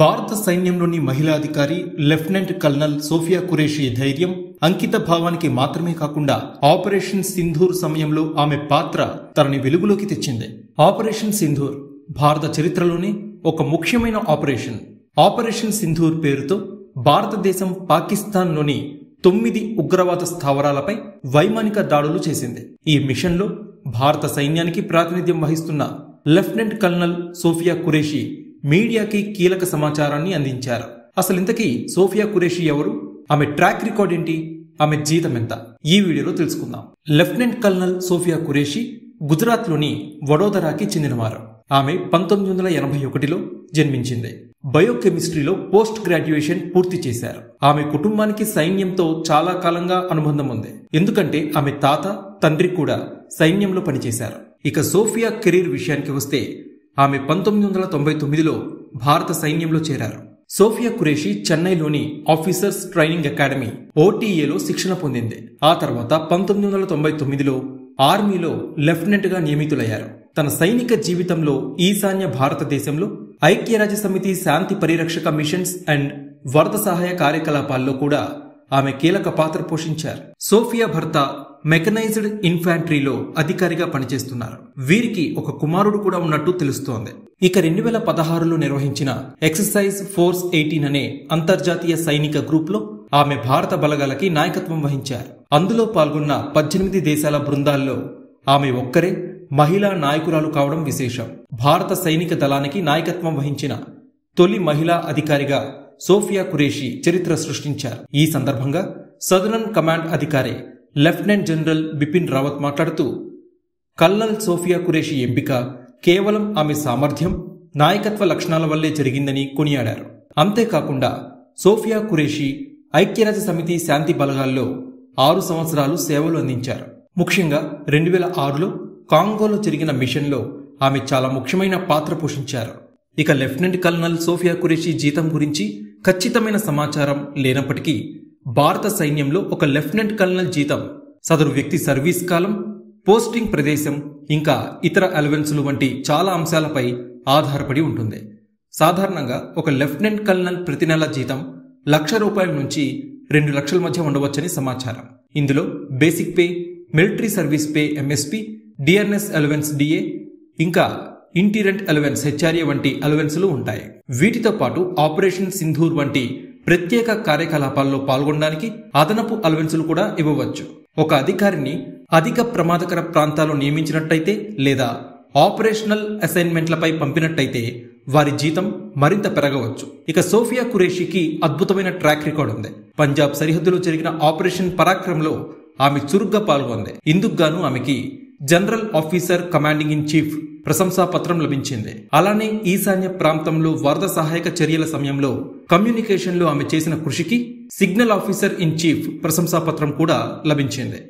భారత సైన్యంలోని మహిళా అధికారి లెఫ్టినెంట్ కల్నల్ సోఫియా ఖురేషీ ధైర్యం, అంకిత భావానికి మాత్రమే కాకుండా ఆపరేషన్ సింధూర్ సమయంలో ఆమె పాత్ర తనని వెలుగులోకి తెచ్చింది. ఆపరేషన్ సింధూర్ భారత చరిత్రలోనే ఒక ముఖ్యమైన ఆపరేషన్ సింధూర్ పేరుతో భారతదేశం పాకిస్తాన్లోని 9 ఉగ్రవాద స్థావరాలపై వైమానిక దాడులు చేసింది. ఈ మిషన్లో భారత సైన్యానికి ప్రాతినిధ్యం వహిస్తున్న లెఫ్టినెంట్ కల్నల్ సోఫియా ఖురేషీ మీడియాకి కీలక సమాచారాన్ని అందించారు. అసలింతకీ సోఫియా ఖురేషీ ఎవరు? ఆమె ట్రాక్ రికార్డ్ ఏంటి? ఆమె జీతం ఎంత? ఈ వీడియోలో తెలుసుకుందాం. లెఫ్టినెంట్ కల్నల్ సోఫియా ఖురేషీ గుజరాత్లోని వడోదరాకి చెందినవారు. ఆమె 1981లో జన్మించింది. బయోకెమిస్ట్రీలో పోస్ట్ గ్రాడ్యుయేషన్ పూర్తి చేశారు. ఆమె కుటుంబానికి సైన్యంతో చాలా కాలంగా అనుబంధం ఉంది. ఎందుకంటే ఆమె తాత, తండ్రి కూడా సైన్యంలో పనిచేశారు. ఇక సోఫియా కెరీర్ విషయానికి వస్తే ఆమె 1999లో భారత సైన్యంలో చేరారు. సోఫియా ఖురేషీ చెన్నైలోని ఆఫీసర్స్ ట్రైనింగ్ అకాడమీ OTAలో శిక్షణ పొందింది. ఆ తర్వాత 1999లో ఆర్మీలో లెఫ్టినెంట్ గా నియమితులయ్యారు. తన సైనిక జీవితంలో ఈశాన్య భారతదేశంలో ఐక్యరాజ్య సమితి శాంతి పరిరక్షక మిషన్స్ అండ్ వరద సహాయ కార్యకలాపాల్లో కూడా ఆమె కీలక పాత్ర పోషించారు. సోఫియా భర్త మెకనైజ్డ్ ఇన్ఫాంట్రీలో అధికారిగా పనిచేస్తున్నారు. వీరికి ఒక కుమారుడు కూడా ఉన్నట్టు తెలుస్తోంది. ఇక 2016లో నిర్వహించిన ఎక్సర్సైజ్ ఫోర్స్ 18 అనే అంతర్జాతీయ సైనిక గ్రూప్ లో ఆమె భారత బలగాలకి నాయకత్వం వహించారు. అందులో పాల్గొన్న 18 దేశాల బృందాల్లో ఆమె ఒక్కరే మహిళా నాయకురాలు కావడం విశేషం. భారత సైనిక దళానికి నాయకత్వం వహించిన తొలి మహిళా అధికారిగా సోఫియా ఖురేషీ చరిత్ర సృష్టించారు. ఈ సందర్భంగా సదరన్ కమాండ్ అధికారి లెఫ్టినెంట్ జనరల్ బిపిన్ రావత్ మాట్లాడుతూ కల్నల్ సోఫియా ఖురేషీ ఎంపిక కేవలం ఆమె సామర్థ్యం, నాయకత్వ లక్షణాల వల్లే జరిగిందని కొనియాడారు. అంతేకాకుండా సోఫియా ఖురేషీ ఐక్యరాజ్య సమితి శాంతి బలగాల్లో 6 సంవత్సరాలు సేవలు అందించారు. ముఖ్యంగా 2006లో కాంగోలో జరిగిన మిషన్లో ఆమె చాలా ముఖ్యమైన పాత్ర పోషించారు. ఇక లెఫ్టినెంట్ కల్నల్ సోఫియా ఖురేషీ జీతం గురించి ఖచ్చితమైన సమాచారం లేనప్పటికీ భారత సైన్యంలో ఒక లెఫ్టినెంట్ కల్నల్ జీతం సదరు వ్యక్తి సర్వీస్ కాలం, పోస్టింగ్ ప్రదేశం, ఇంకా ఇతర అలవెన్సులు వంటి చాలా అంశాలపై ఆధారపడి ఉంటుంది. సాధారణంగా ఒక లెఫ్టినెంట్ కల్నల్ ప్రతి నెల జీతం ₹1,00,000 నుంచి 2 లక్షల మధ్య ఉండవచ్చని సమాచారం. ఇందులో basic pay, military service pay MSP, DRS allowance DA, ఇంకా ఇంటీరెంట్ అలవెన్స్ HRA వంటి అలవెన్సులు ఉంటాయి. వీటితో పాటు ఆపరేషన్ సింధూర్ వంటి ప్రత్యేక కార్యకలాపాల్లో పాల్గొనడానికి అదనపు అలవెన్సులు కూడా ఇవ్వవచ్చు. ఒక అధికారిని అధిక ప్రమాదకర ప్రాంతాల్లో నియమించినట్టయితే లేదా ఆపరేషనల్ అసైన్మెంట్లపై పంపినట్టయితే వారి జీతం మరింత పెరగవచ్చు. ఇక సోఫియా ఖురేషీకి అద్భుతమైన ట్రాక్ రికార్డ్ ఉంది. పంజాబ్ సరిహద్దులో జరిగిన ఆపరేషన్ పరాక్రమ్లో ఆమె చురుగ్గా పాల్గొంది. ఇందుకు గాను ఆమెకి general officer commanding in chief ప్రశంసా పత్రం లభించింది. అలానే ఈశాన్య ప్రాంతంలో వరద సహాయక చర్యల సమయంలో కమ్యూనికేషన్లో ఆమె చేసిన కృషికి సిగ్నల్ ఆఫీసర్ ఇన్ చీఫ్ ప్రశంసా పత్రం కూడా లభించింది.